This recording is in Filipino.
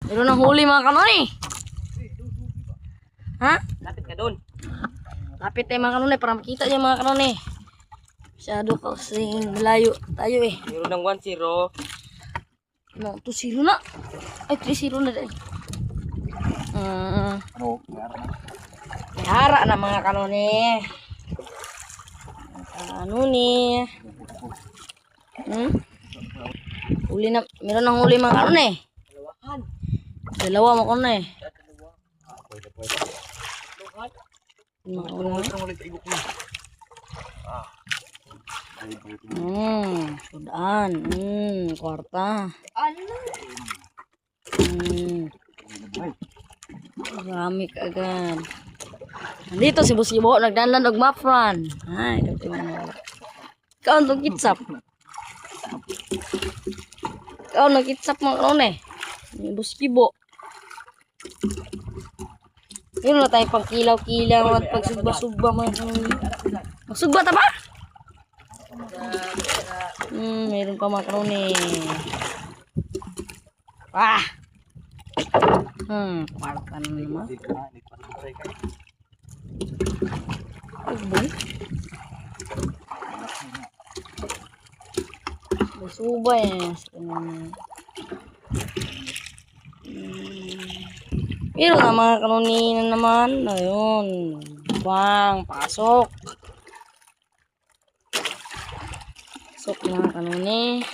Meron ng huli mga kanoni. Ha? Lapit ka doon. Lapit tayo mga kanoni para makita niyo mga kanoni. Masyado kasing malayo tayo eh. Meron ng 1-0. No, 2-0 na. Ay, 3-0 na dahil. Ano? May hara na mga kanoni. Kanoni. Huli na. Meron ng huli mga kanoni. Dalawa mga kanoni. Sudaan. Kwarta. Marami kaagad. Nandito si Busibo, nagdandan og mapran. Ay, ikaw ang kitsap. Ikaw ang kitsap mga kanone. Ni Busibo. Yun na tayo pang kilaw-kilaw at pagsugba-sugba mga kanone. Magsugba ta ba? Meron pa mga kanone. Kwarta na naman. Suba eh. Pero nga mga kanunina naman. Ayun. Bang, pasok. Pasok mga kanuni.